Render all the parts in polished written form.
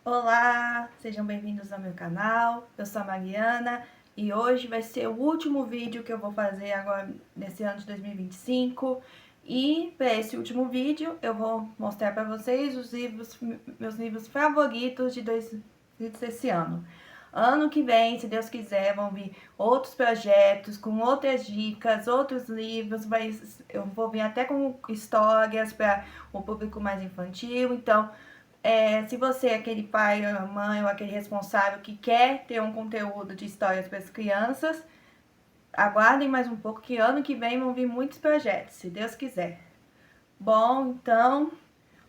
Olá, sejam bem-vindos ao meu canal. Eu sou a Mariana e hoje vai ser o último vídeo que eu vou fazer agora nesse ano de 2025. E para esse último vídeo eu vou mostrar para vocês meus livros favoritos desse ano. Ano que vem, se Deus quiser, vão vir outros projetos com outras dicas, outros livros. Eu vou vir até com histórias para o público mais infantil. Então, se você é aquele pai ou mãe ou aquele responsável que quer ter um conteúdo de histórias para as crianças, aguardem mais um pouco que ano que vem vão vir muitos projetos, se Deus quiser. Bom, então,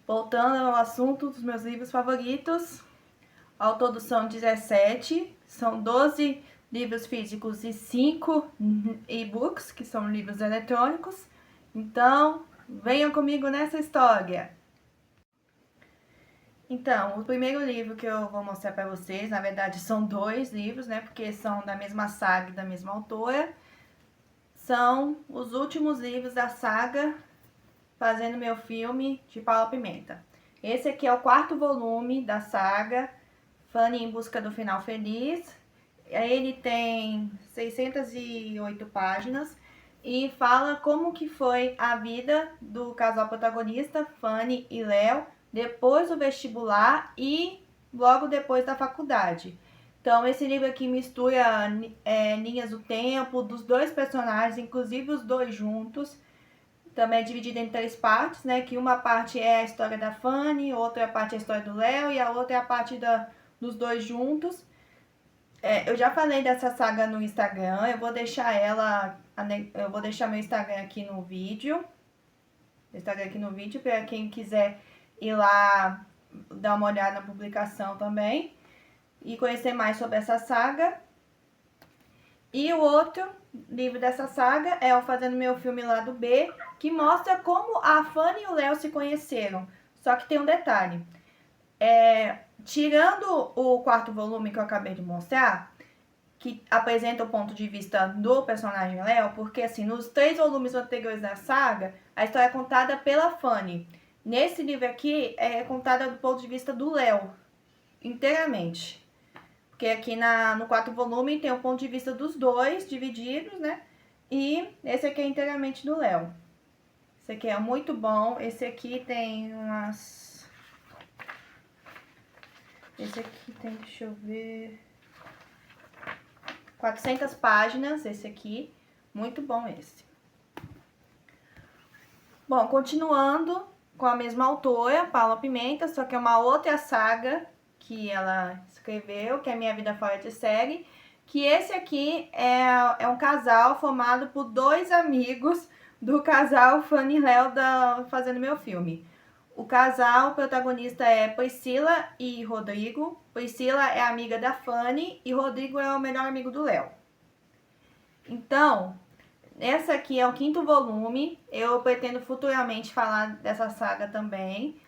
voltando ao assunto dos meus livros favoritos, ao todo são 17, são 12 livros físicos e 5 e-books, que são livros eletrônicos. Então, venham comigo nessa história! Então, o primeiro livro que eu vou mostrar para vocês, na verdade são dois livros, né, porque são da mesma saga e da mesma autora, são os últimos livros da saga Fazendo Meu Filme, de Paula Pimenta. Esse aqui é o quarto volume da saga Fanny em Busca do Final Feliz. Ele tem 608 páginas e fala como que foi a vida do casal protagonista, Fanny e Léo, depois do vestibular e logo depois da faculdade. Então, esse livro aqui mistura linhas do tempo dos dois personagens, inclusive os dois juntos. Também é dividido em três partes, né? Que uma parte é a história da Fanny, outra parte é a história do Léo e a outra é a parte dos dois juntos. Eu já falei dessa saga no Instagram, eu vou deixar meu Instagram aqui no vídeo. Para quem quiser ir lá dar uma olhada na publicação também e conhecer mais sobre essa saga. E o outro livro dessa saga é o Fazendo Meu Filme Lado B, que mostra como a Fanny e o Léo se conheceram. Só que tem um detalhe. Tirando o quarto volume que eu acabei de mostrar, que apresenta o ponto de vista do personagem Léo, porque assim, nos 3 volumes anteriores da saga, a história é contada pela Fanny. Nesse livro aqui, é contada do ponto de vista do Léo, inteiramente. Porque aqui no quarto volume tem o ponto de vista dos dois, divididos, né? E esse aqui é inteiramente do Léo. Esse aqui é muito bom. Esse aqui tem umas... Esse aqui tem, deixa eu ver... 400 páginas, esse aqui. Muito bom esse. Bom, continuando com a mesma autora, Paula Pimenta, só que é uma outra saga que ela escreveu, que é Minha Vida Fora de Série, que esse aqui é um casal formado por dois amigos do casal Fanny e Léo Fazendo Meu Filme. O casal protagonista é Priscila e Rodrigo. Priscila é amiga da Fanny e Rodrigo é o melhor amigo do Léo. Então, essa aqui é o 5º volume. Eu pretendo futuramente falar dessa saga também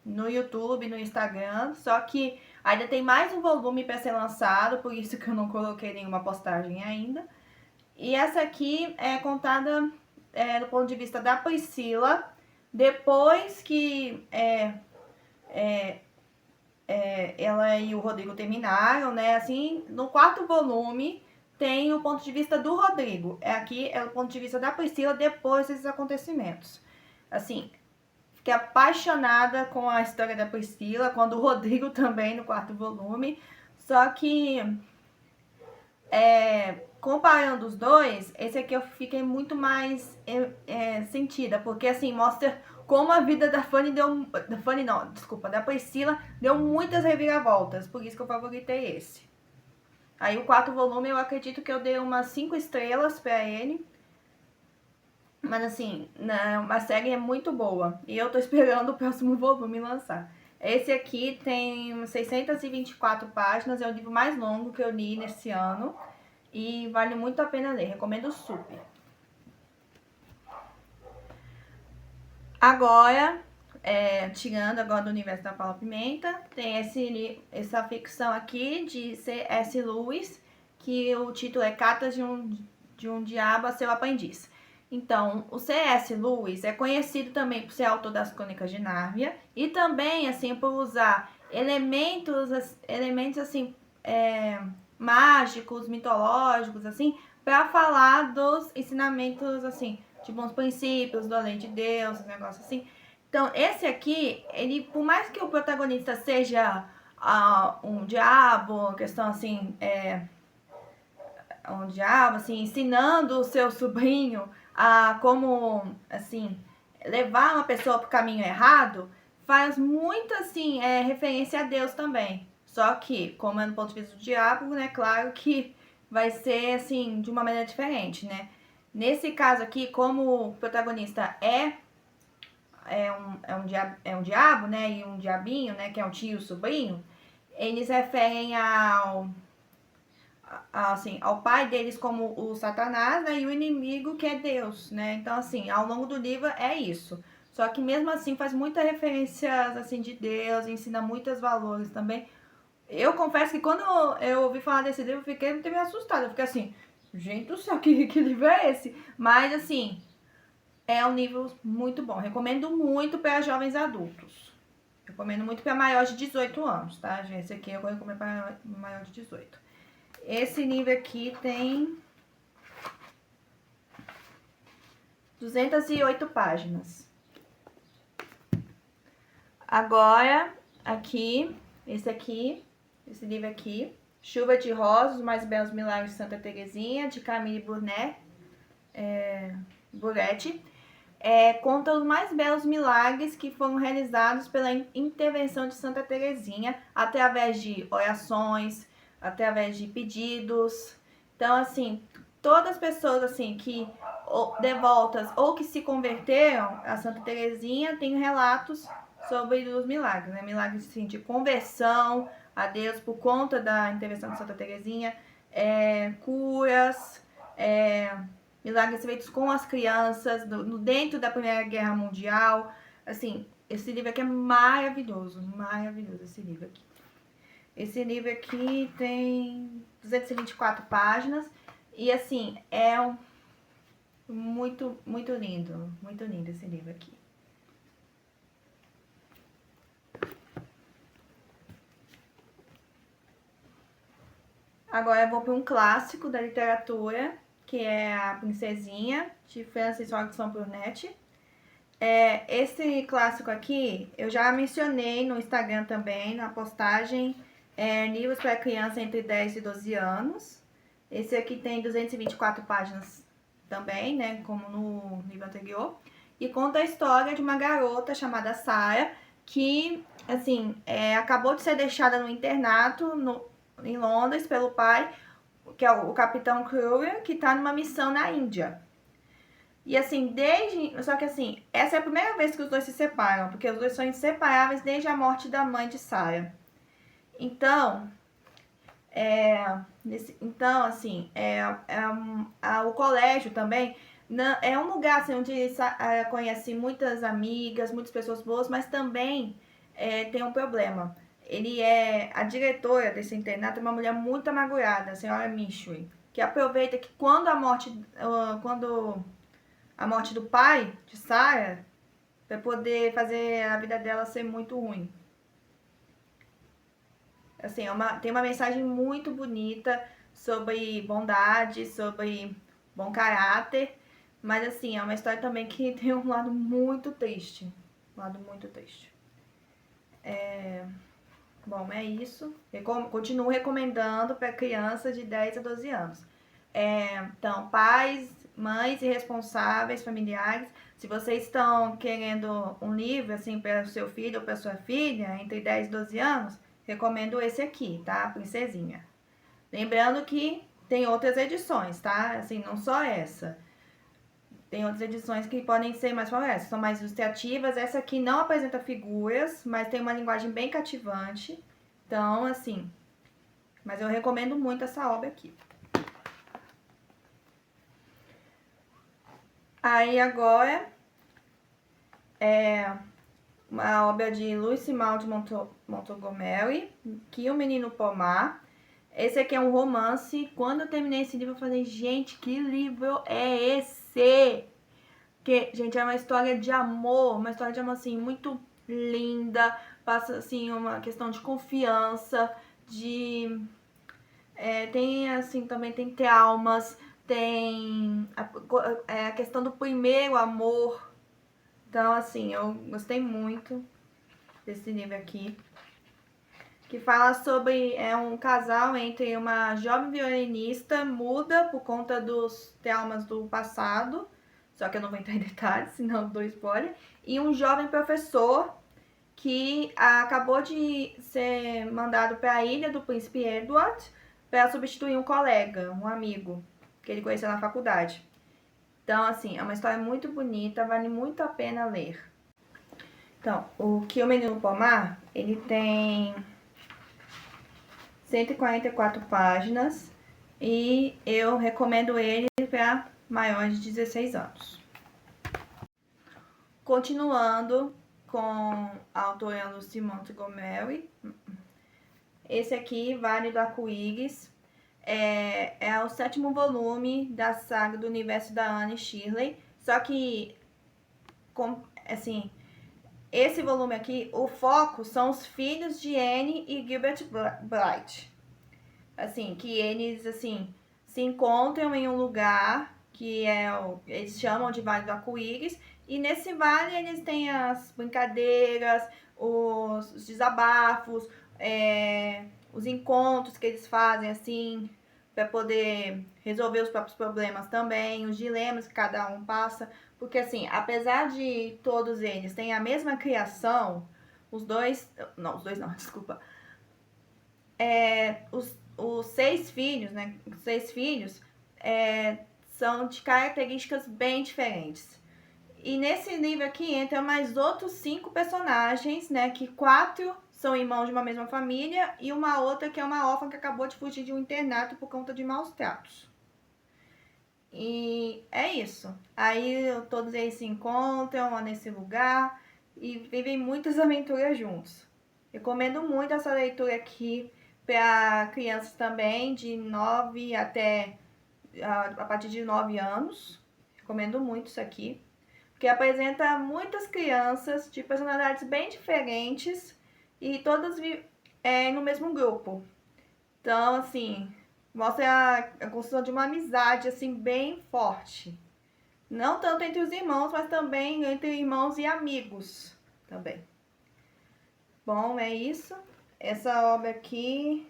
no YouTube, no Instagram. Só que ainda tem mais um volume para ser lançado, por isso que eu não coloquei nenhuma postagem ainda. E essa aqui é contada do ponto de vista da Priscila, depois que ela e o Rodrigo terminaram, né? Assim, no 4º volume tem o ponto de vista do Rodrigo. Aqui é o ponto de vista da Priscila depois desses acontecimentos. Assim, fiquei apaixonada com a história da Priscila, quando o Rodrigo também no 4º volume. Só que, comparando os dois, esse aqui eu fiquei muito mais sentida, porque assim, mostra como a vida da Fanny da Priscila deu muitas reviravoltas, por isso que eu favoritei esse. Aí o 4º volume eu acredito que eu dei umas 5 estrelas pra ele. Mas assim, a série é muito boa. E eu tô esperando o próximo volume lançar. Esse aqui tem 624 páginas, é o livro mais longo que eu li nesse ano. E vale muito a pena ler, recomendo super. Agora, tirando agora do universo da Paula Pimenta, tem essa ficção aqui de C.S. Lewis, que o título é Cartas de um Diabo a Seu Aprendiz. Então, o C.S. Lewis é conhecido também por ser autor das Crônicas de Nárnia e também, assim, por usar elementos assim, mágicos, mitológicos, assim, para falar dos ensinamentos, assim, de bons princípios, da lei de Deus, esse negócio assim. Então, esse aqui, ele, por mais que o protagonista seja um diabo, questão assim, um diabo, assim, ensinando o seu sobrinho a como, assim, levar uma pessoa para o caminho errado, faz muito, assim, referência a Deus também. Só que, como é no ponto de vista do diabo, né, claro que vai ser, assim, de uma maneira diferente, né. Nesse caso aqui, como o protagonista é um diabo, né, e um diabinho, né, que é um tio e um sobrinho, eles referem assim, ao pai deles como o Satanás, né, e o inimigo que é Deus, né? Então, assim, ao longo do livro é isso. Só que mesmo assim faz muitas referências assim de Deus, ensina muitos valores também. Eu confesso que quando eu ouvi falar desse livro, eu fiquei muito meio assustada. Eu fiquei assim, gente do céu, que livro é esse? Mas assim, é um livro muito bom. Recomendo muito para jovens adultos. Recomendo muito para maiores de 18 anos, tá, gente? Esse aqui eu recomendo para maior de 18. Esse livro aqui tem 208 páginas. Agora, esse livro aqui, Chuva de Rosas, Os Mais Belos Milagres de Santa Teresinha, de Camille Burretti. Conta os mais belos milagres que foram realizados pela intervenção de Santa Teresinha, através de orações, através de pedidos. Então, assim, todas as pessoas assim que devotas ou que se converteram a Santa Teresinha têm relatos sobre os milagres, né? Milagres assim, de conversão a Deus por conta da intervenção de Santa Teresinha, curas, milagres feitos com as crianças, dentro da Primeira Guerra Mundial. Assim, esse livro aqui é maravilhoso, maravilhoso esse livro aqui. Esse livro aqui tem 224 páginas e, assim, é muito lindo esse livro aqui. Agora eu vou para um clássico da literatura, que é A Princesinha, de Frances Hodgson Burnett. Esse clássico aqui, eu já mencionei no Instagram também, na postagem, livros para criança entre 10 e 12 anos. Esse aqui tem 224 páginas também, né, como no livro anterior. E conta a história de uma garota chamada Sarah, que, assim, acabou de ser deixada no internato em Londres pelo pai, que é o Capitão Cruel, que está numa missão na Índia. E assim, só que assim, essa é a primeira vez que os dois se separam, porque os dois são inseparáveis desde a morte da mãe de Sarah. Então, assim, o colégio também é um lugar assim, onde conhece muitas amigas, muitas pessoas boas, mas também tem um problema. A diretora desse internato é uma mulher muito amargurada, a senhora Michui, que aproveita que quando a morte do pai de Sarah, para poder fazer a vida dela ser muito ruim. Assim, tem uma mensagem muito bonita sobre bondade, sobre bom caráter, mas assim, é uma história também que tem um lado muito triste. Bom, é isso. Continuo recomendando para crianças de 10 a 12 anos. Então, pais, mães e responsáveis familiares, se vocês estão querendo um livro assim para o seu filho ou para sua filha entre 10 e 12 anos, recomendo esse aqui, tá? Princesinha. Lembrando que tem outras edições, tá? Assim, não só essa. Tem outras edições que podem ser mais famosas, são mais ilustrativas. Essa aqui não apresenta figuras, mas tem uma linguagem bem cativante. Então, assim, mas eu recomendo muito essa obra aqui. Aí agora uma obra de Lucy Maud Montgomery, Que o Menino Pomar. Esse aqui é um romance. Quando eu terminei esse livro, eu falei, gente, que livro é esse? Que, gente, é uma história de amor, uma história de amor, assim, muito linda. Passa, assim, uma questão de confiança, de... tem, assim, também tem traumas, tem a questão do primeiro amor. Então, assim, eu gostei muito desse livro aqui. Que fala sobre um casal entre uma jovem violinista muda por conta dos traumas do passado, só que eu não vou entrar em detalhes, senão dou spoiler, e um jovem professor que acabou de ser mandado para a ilha do Príncipe Edward para substituir um colega, um amigo, que ele conheceu na faculdade. Então, assim, é uma história muito bonita, vale muito a pena ler. Então, o Que o Menino Pomar, ele tem 144 páginas e eu recomendo ele para maiores de 16 anos. Continuando com a autora Lucy Montgomery, esse aqui, Vale do Arco-Íris, é o 7º volume da saga do universo da Anne Shirley, só que, assim, esse volume aqui, o foco são os filhos de Anne e Gilbert Blythe. Assim, que eles, assim, se encontram em um lugar que eles chamam de Vale do Arco-Íris, e nesse vale eles têm as brincadeiras, os desabafos, os encontros que eles fazem, assim, para poder resolver os próprios problemas também, os dilemas que cada um passa. Porque, assim, apesar de todos eles terem a mesma criação, os dois não, desculpa. Os 6 filhos, né? Os 6 filhos são de características bem diferentes. E nesse livro aqui entra mais outros 5 personagens, né? Que 4 são irmãos de uma mesma família e uma outra que é uma órfã que acabou de fugir de um internato por conta de maus tratos. E é isso. Aí todos eles se encontram nesse lugar e vivem muitas aventuras juntos. Recomendo muito essa leitura aqui para crianças também, de 9 até a partir de 9 anos. Recomendo muito isso aqui, porque apresenta muitas crianças de personalidades bem diferentes e todas no mesmo grupo. Então, assim, mostra a construção de uma amizade, assim, bem forte. Não tanto entre os irmãos, mas também entre irmãos e amigos também. Bom, é isso. Essa obra aqui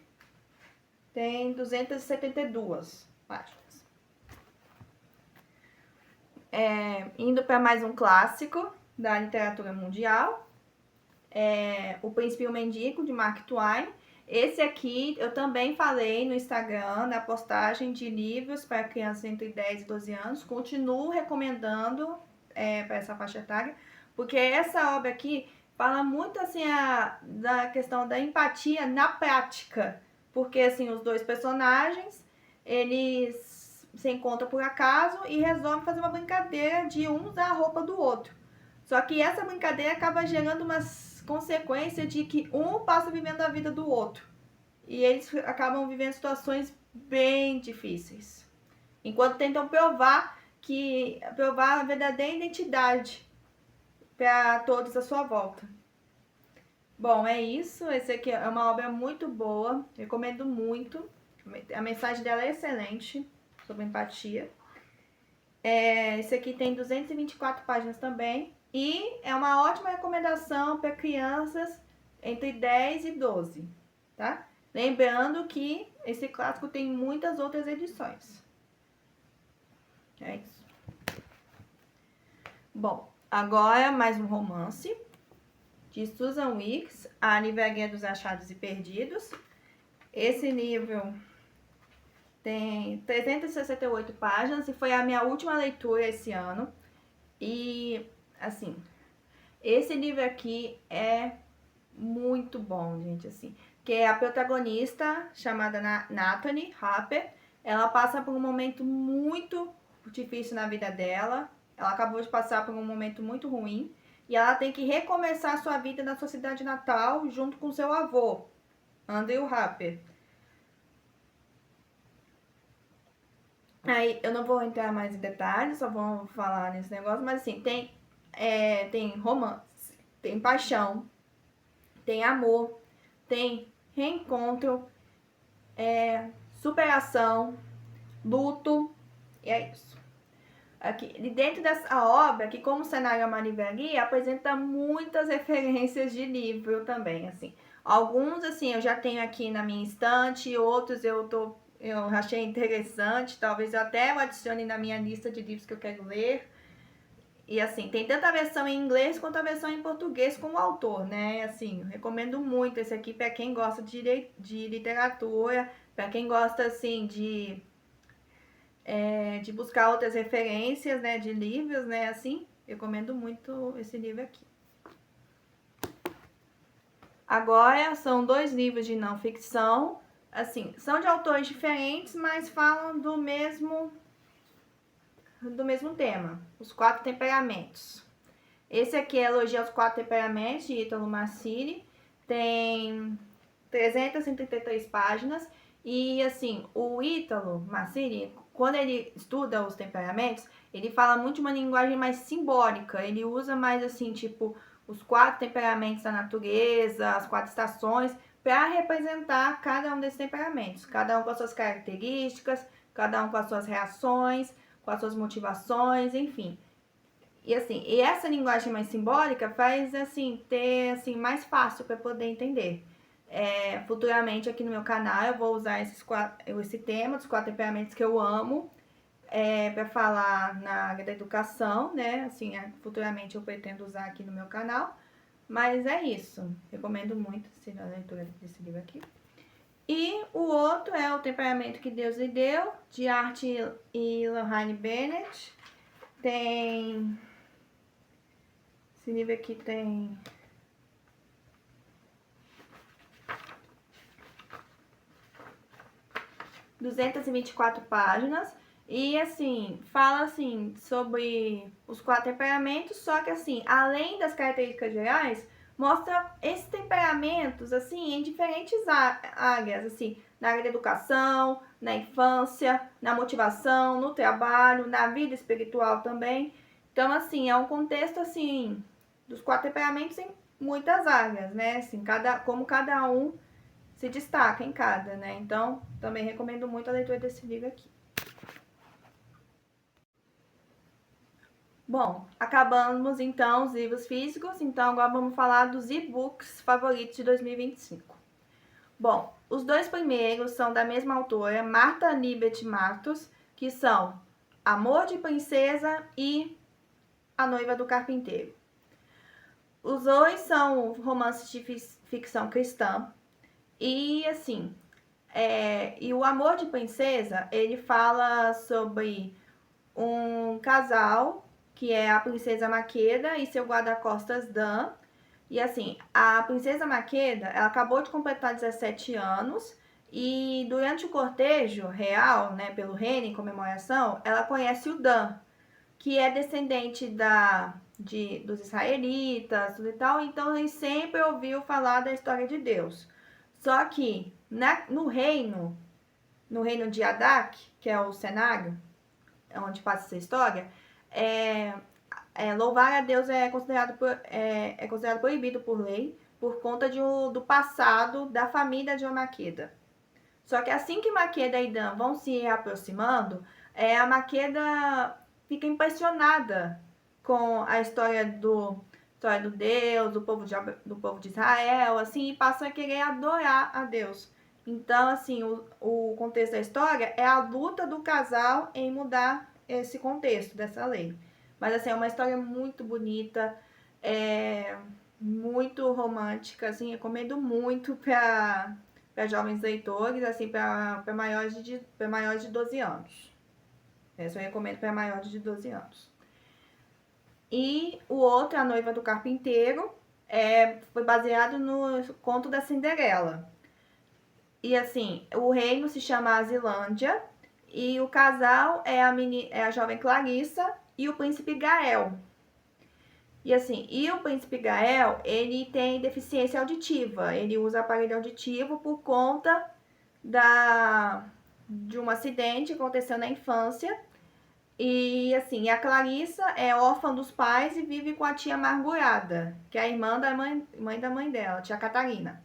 tem 272 páginas. Indo para mais um clássico da literatura mundial, O Príncipe e o Mendigo, de Mark Twain. Esse aqui eu também falei no Instagram, na postagem de livros para crianças entre 10 e 12 anos. Continuo recomendando para essa faixa etária, porque essa obra aqui fala muito assim da questão da empatia na prática. Porque assim, os dois personagens, eles se encontram por acaso e resolvem fazer uma brincadeira de um usar a roupa do outro. Só que essa brincadeira acaba gerando umas consequências de que um passa vivendo a vida do outro. E eles acabam vivendo situações bem difíceis. Enquanto tentam provar a verdadeira identidade para todos à sua volta. Bom, é isso. Esse aqui é uma obra muito boa. Recomendo muito. A mensagem dela é excelente sobre empatia. Esse aqui tem 224 páginas também. E é uma ótima recomendação para crianças entre 10 e 12, tá? Lembrando que esse clássico tem muitas outras edições. É isso. Bom, agora mais um romance de Susan Weeks, A Livraria dos Achados e Perdidos. Esse livro tem 368 páginas e foi a minha última leitura esse ano. E, assim, esse livro aqui é muito bom, gente, assim. Que é a protagonista, chamada Nathaniel Harper. Ela passa por um momento muito difícil na vida dela. Ela acabou de passar por um momento muito ruim. E ela tem que recomeçar sua vida na sua cidade natal, junto com seu avô, Andrew Harper. Aí eu não vou entrar mais em detalhes, só vou falar nesse negócio, mas assim, tem romance, tem paixão, tem amor, tem reencontro, superação, luto, e é isso. Aqui, e dentro dessa obra, que como cenário é uma livraria, apresenta muitas referências de livro também, assim. Alguns, assim, eu já tenho aqui na minha estante, outros eu achei interessante, talvez eu até adicione na minha lista de livros que eu quero ler. E assim, tem tanto a versão em inglês quanto a versão em português com o autor, né? Assim, eu recomendo muito esse aqui para quem gosta de literatura, para quem gosta, assim, de buscar outras referências, né, de livros, né, assim, recomendo muito esse livro aqui. Agora, são 2 livros de não ficção, assim, são de autores diferentes, mas falam do mesmo tema, Os 4 Temperamentos. Esse aqui é Elogio aos 4 Temperamentos, de Ítalo Marcilli, tem 333 páginas, e assim, o Ítalo Marcilli, quando ele estuda os temperamentos, ele fala muito de uma linguagem mais simbólica, ele usa mais assim, tipo, os 4 temperamentos da natureza, as 4 estações, para representar cada um desses temperamentos, cada um com as suas características, cada um com as suas reações, com as suas motivações, enfim. E assim, e essa linguagem mais simbólica faz assim ter assim mais fácil para poder entender. Futuramente aqui no meu canal eu vou usar esse tema dos 4 temperamentos que eu amo para falar na área da educação, né? Assim, futuramente eu pretendo usar aqui no meu canal. Mas é isso. Recomendo muito a leitura desse livro aqui. E o outro é O Temperamento que Deus lhe Deu, de Art e Lorraine Bennett. Esse livro aqui tem 224 páginas e assim, fala assim sobre os 4 temperamentos, só que assim, além das características gerais, mostra esses temperamentos assim em diferentes áreas, assim, na área da educação, na infância, na motivação, no trabalho, na vida espiritual também. Então, assim, é um contexto assim dos 4 temperamentos em muitas áreas, né? Assim, como cada um se destaca em cada, né? Então, também recomendo muito a leitura desse livro aqui. Bom, acabamos então os livros físicos, então agora vamos falar dos e-books favoritos de 2025. Bom, os 2 primeiros são da mesma autora, Martha Libet Matos, que são Amor de Princesa e A Noiva do Carpinteiro. Os 2 são romances de ficção cristã e, assim, e o Amor de Princesa, ele fala sobre um casal que é a princesa Maqueda e seu guarda-costas Dan. E assim, a princesa Maqueda, ela acabou de completar 17 anos e durante o cortejo real, né, pelo reino em comemoração, ela conhece o Dan, que é descendente dos israelitas e tal, então ele sempre ouviu falar da história de Deus. Só que no reino de Adak, que é o cenário onde passa essa história, louvar a Deus é considerado proibido por lei por conta do passado da família de Maqueda. Só que assim que Maqueda e Dan vão se aproximando, a Maqueda fica impressionada com a história do Deus, do povo de Israel, assim, e passa a querer adorar a Deus. Então, assim, o contexto da história é a luta do casal em mudar esse contexto dessa lei. Mas, assim, é uma história muito bonita, muito romântica, assim, recomendo muito para jovens leitores, assim, para maiores de 12 anos. Essa eu recomendo para maiores de 12 anos. E o outro, A Noiva do Carpinteiro, foi baseado no conto da Cinderela. E assim, o reino se chama Asilândia e o casal é a jovem Clarissa e o príncipe Gael. E assim, o príncipe Gael, ele tem deficiência auditiva, ele usa aparelho auditivo por conta de um acidente que aconteceu na infância. E assim, a Clarissa é órfã dos pais e vive com a tia amargurada, que é a irmã da mãe da mãe dela, a tia Catarina.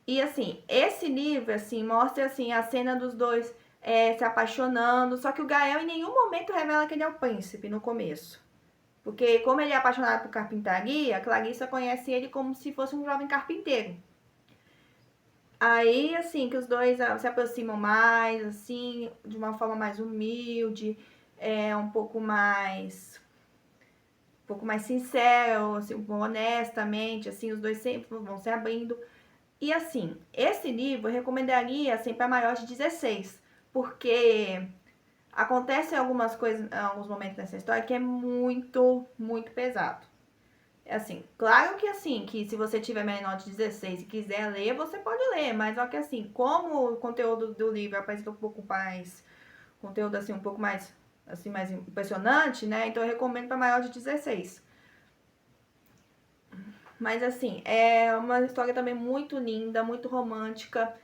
E assim, esse livro assim mostra assim a cena dos dois se apaixonando, só que o Gael em nenhum momento revela que ele é o príncipe no começo. Porque como ele é apaixonado por carpintaria, a Clarissa conhece ele como se fosse um jovem carpinteiro. Aí, assim, que os dois se aproximam mais, assim, de uma forma mais humilde, um pouco mais sincero, assim, honestamente, assim, os dois sempre vão se abrindo. E assim, esse livro eu recomendaria assim para maiores de 16, porque acontecem algumas coisas, alguns momentos nessa história que é muito, muito pesado. É assim, claro que assim, que se você tiver menor de 16 e quiser ler, você pode ler, mas só que assim, como o conteúdo do livro apresenta um pouco mais, conteúdo assim, um pouco mais, assim, mais impressionante, né? Então eu recomendo para maior de 16. Mas assim, é uma história também muito linda, muito romântica.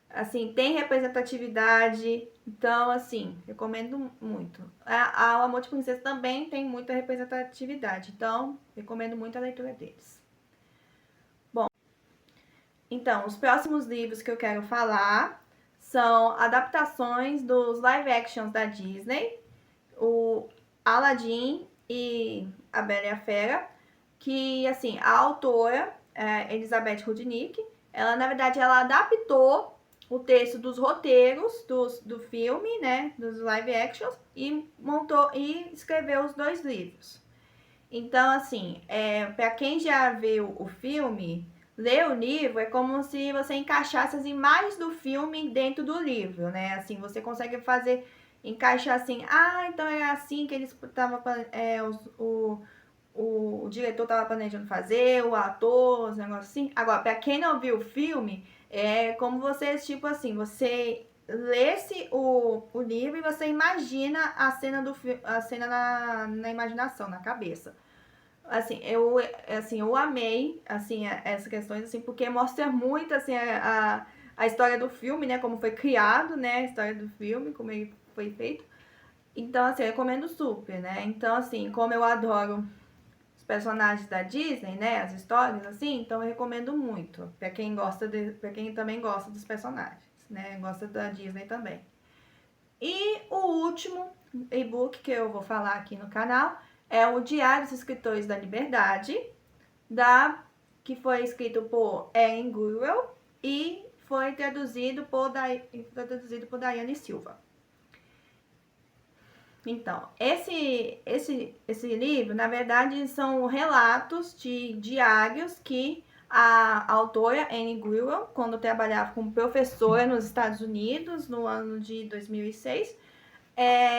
Assim, tem representatividade. Então, assim, recomendo muito. O Amor de Princesa também tem muita representatividade. Então, recomendo muito a leitura deles. Bom, então, os próximos livros que eu quero falar são adaptações dos live actions da Disney, o Aladdin e a Bela e a Fera, que, assim, a autora, Elizabeth Rudnick, ela, na verdade, ela adaptou o texto dos roteiros do filme, né, dos live actions, e montou e escreveu os 2 livros. Então, assim, para quem já viu o filme, ler o livro é como se você encaixasse as imagens do filme dentro do livro, né? Assim, você consegue fazer, encaixar assim, então é assim que eles estavam, o diretor estava planejando fazer, o ator, os negócios assim. Agora, para quem não viu o filme, é como você, tipo assim, você lesse o livro e você imagina a cena a cena na imaginação, na cabeça. Assim, eu amei, assim, essas questões, assim, porque mostra muito, assim, a história do filme, né, como foi criado, né, a história do filme, como ele foi feito. Então, assim, eu recomendo super, né, então, assim, como eu adoro os personagens da Disney, né, as histórias, assim, então eu recomendo muito, pra quem pra quem também gosta dos personagens, né, gosta da Disney também. E o último e-book que eu vou falar aqui no canal é o Diário dos Escritores da Liberdade, que foi escrito por Erin Gurwell e foi traduzido por Daiane Silva. Então, esse livro, na verdade, são relatos de diários que a autora Anne Gurwell, quando trabalhava como professora nos Estados Unidos, no ano de 2006,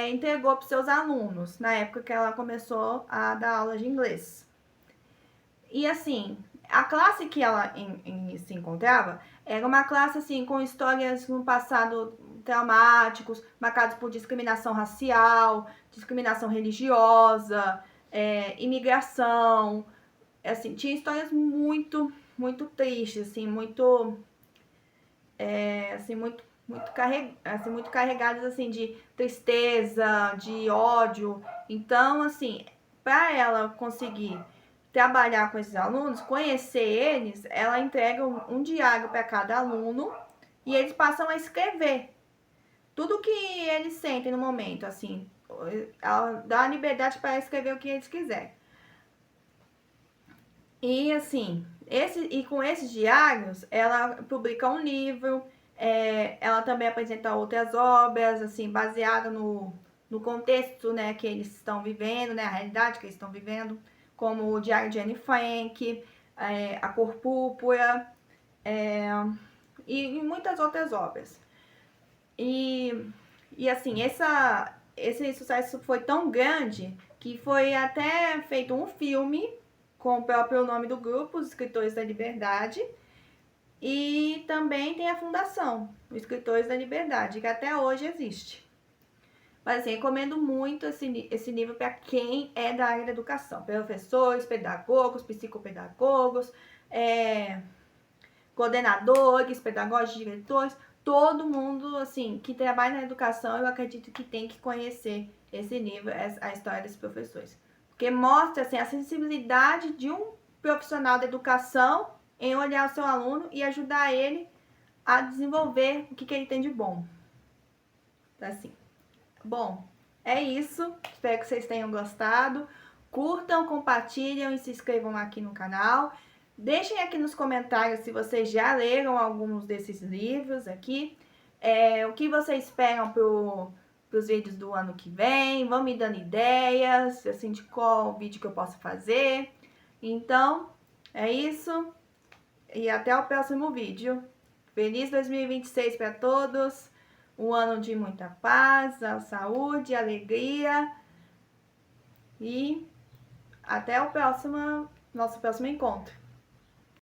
entregou para seus alunos, na época que ela começou a dar aula de inglês. E assim, a classe que ela se encontrava era uma classe assim com histórias no passado traumáticos, marcados por discriminação racial, discriminação religiosa, imigração. Assim, tinha histórias muito, muito tristes, assim, muito, muito carregadas assim de tristeza, de ódio. Então, assim, para ela conseguir trabalhar com esses alunos, conhecer eles, ela entrega um diário para cada aluno e eles passam a escrever tudo que eles sentem no momento, assim, ela dá a liberdade para escrever o que eles quiserem. E assim, com esses diários, ela publica um livro, ela também apresenta outras obras, assim, baseada no contexto, né, que eles estão vivendo, né, a realidade que eles estão vivendo, como o Diário de Anne Frank, A Cor Púrpura, e muitas outras obras. E assim, esse sucesso foi tão grande que foi até feito um filme com o próprio nome do grupo, os Escritores da Liberdade, e também tem a fundação, os Escritores da Liberdade, que até hoje existe. Mas assim, recomendo muito esse livro para quem é da área da educação, professores, pedagogos, psicopedagogos, coordenadores, pedagogos, diretores, todo mundo, assim, que trabalha na educação, eu acredito que tem que conhecer esse livro, a história desses professores. Porque mostra, assim, a sensibilidade de um profissional da educação em olhar o seu aluno e ajudar ele a desenvolver o que ele tem de bom. Assim. Bom, é isso. Espero que vocês tenham gostado. Curtam, compartilhem e se inscrevam aqui no canal. Deixem aqui nos comentários se vocês já leram alguns desses livros aqui. O que vocês esperam para os vídeos do ano que vem. Vão me dando ideias, assim, de qual vídeo que eu posso fazer. Então, é isso. E até o próximo vídeo. Feliz 2026 para todos. Um ano de muita paz, saúde, alegria. E até o nosso próximo encontro.